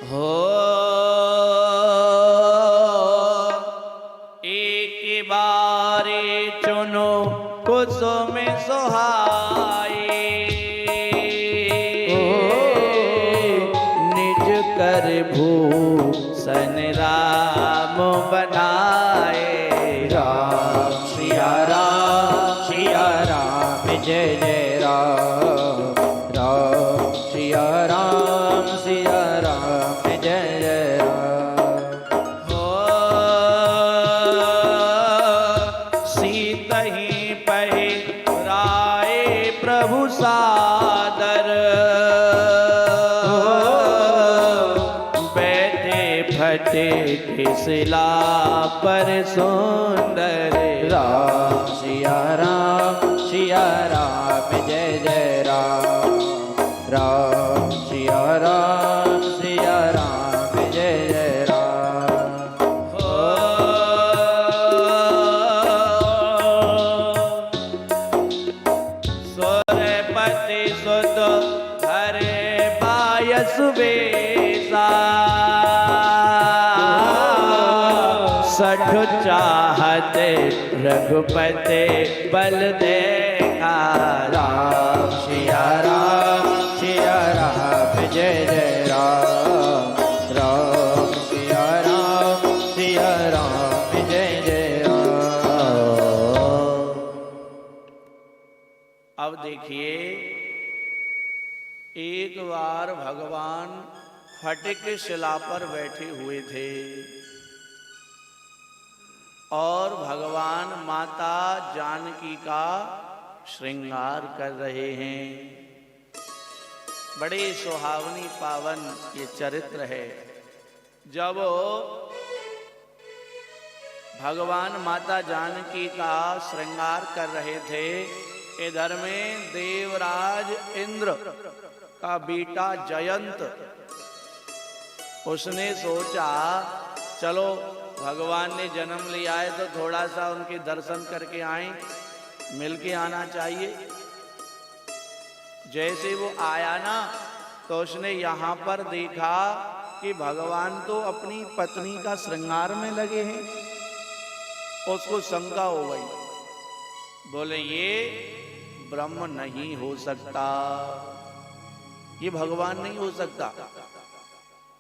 हो एक बारे चुनो कुसुम सुहाए, निज कर भूषण राम बनाए। राम सिया राम जय जय राम। राम सिया राम जय जय राम। हो सीतहि पहिराए प्रभु सादर, बैठे फटे किसला पर सुंदर। राम सिया राम जय जय राम। राम सिया राम जय जय राम। हो सुरपति सुत हरे बायस बेसा, सठ चाहत रघुपति बल देखा। राम सिया राम जय जय राम। राम सिया राम जय जय राम। अब देखिए, एक बार भगवान फटिक शिला पर बैठे हुए थे और भगवान माता जानकी का श्रृंगार कर रहे हैं। बड़े सुहावनी पावन ये चरित्र है। जब भगवान माता जानकी का श्रृंगार कर रहे थे, इधर में देवराज इंद्र का बेटा जयंत, उसने सोचा चलो भगवान ने जन्म लिया है तो थोड़ा सा उनके दर्शन करके आए, मिलके आना चाहिए। जैसे वो आया ना, तो उसने यहाँ पर देखा कि भगवान तो अपनी पत्नी का श्रृंगार में लगे हैं। उसको शंका हो गई, बोले ये ब्रह्म नहीं हो सकता, ये भगवान नहीं हो सकता।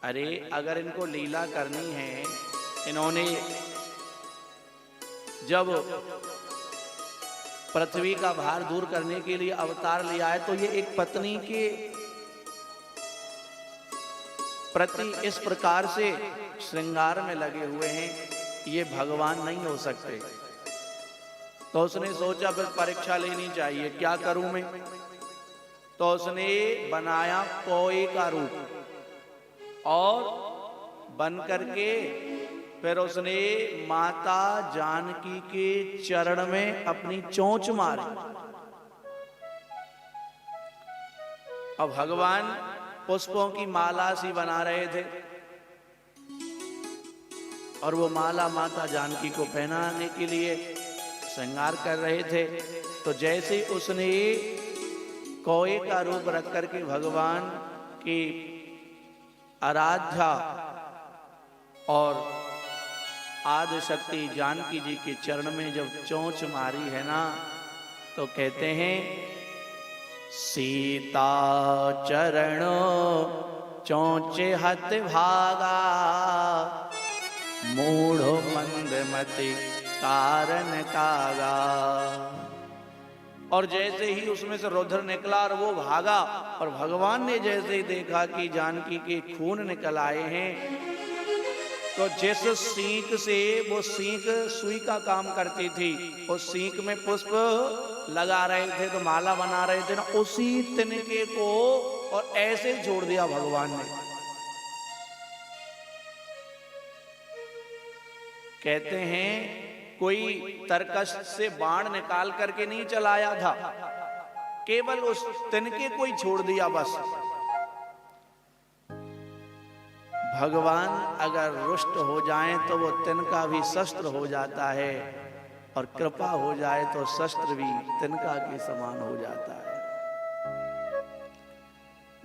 अरे अगर इनको लीला करनी है, इन्होंने जब पृथ्वी का भार दूर करने के लिए अवतार लिया है, तो ये एक पत्नी के प्रति इस प्रकार से श्रृंगार में लगे हुए हैं, ये भगवान नहीं हो सकते। तो उसने सोचा फिर परीक्षा लेनी चाहिए, क्या करूं मैं। तो उसने बनाया कोए का रूप और बन करके फिर उसने माता जानकी के चरण में अपनी चोंच मारी। अब भगवान पुष्पों की माला सी बना रहे थे और वो माला माता जानकी को पहनाने के लिए श्रृंगार कर रहे थे। तो जैसे उसने कोए का रूप रख करके भगवान की आराध्या और आदि शक्ति जानकी जी के चरण में जब चोंच मारी है ना, तो कहते हैं सीता चरणों चोंचे हत भागा, मूढ़ मंदमति कारण कागा। और जैसे ही उसमें से रुधिर निकला और वो भागा, और भगवान ने जैसे ही देखा कि जानकी के खून निकल आए हैं, तो जिस सींक से वो सींक सुई का काम करती थी, उस सींक में पुष्प लगा रहे थे, तो माला बना रहे थे ना, उसी तिनके को और ऐसे छोड़ दिया भगवान ने। कहते हैं कोई तरकश से बाण निकाल करके नहीं चलाया था, केवल उस तिनके को ही छोड़ दिया बस। भगवान अगर रुष्ट हो जाएं तो वो तिनका भी शस्त्र हो जाता है, और कृपा हो जाए तो शस्त्र भी तिनका के समान हो जाता है।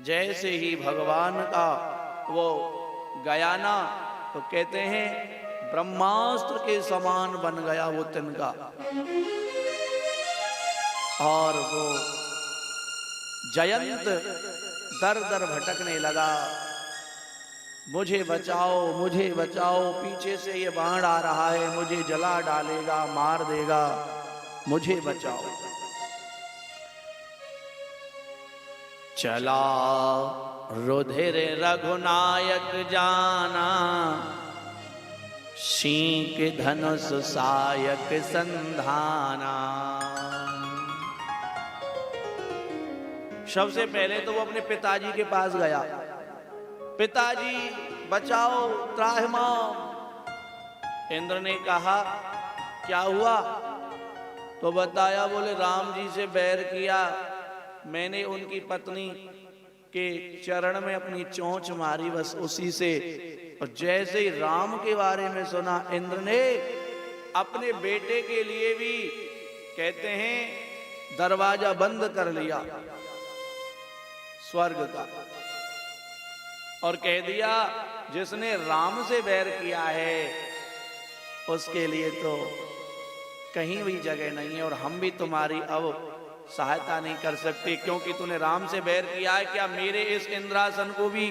जैसे ही भगवान का वो गया ना तो कहते हैं ब्रह्मास्त्र के समान बन गया वो तिनका, और वो जयंत दर दर भटकने लगा, मुझे बचाओ मुझे बचाओ, पीछे से ये बाण आ रहा है, मुझे जला डालेगा, मार देगा, मुझे बचाओ। चला रुधिर रघुनायक जाना, शीक धनुष सायक संधाना। सबसे पहले तो वो अपने पिताजी के पास गया, पिताजी बचाओ त्राहिमाम। इंद्र ने कहा क्या हुआ? तो बताया, बोले राम जी से बैर किया मैंने, उनकी पत्नी के चरण में अपनी चोंच मारी, बस उसी से। और जैसे ही राम के बारे में सुना, इंद्र ने अपने बेटे के लिए भी कहते हैं दरवाजा बंद कर लिया स्वर्ग का, और कह दिया जिसने राम से बैर किया है उसके लिए तो कहीं भी जगह नहीं है, और हम भी तुम्हारी अब सहायता नहीं कर सकते, क्योंकि तूने राम से बैर किया है। क्या मेरे इस इंद्रासन को भी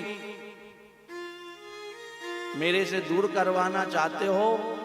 मेरे से दूर करवाना चाहते हो?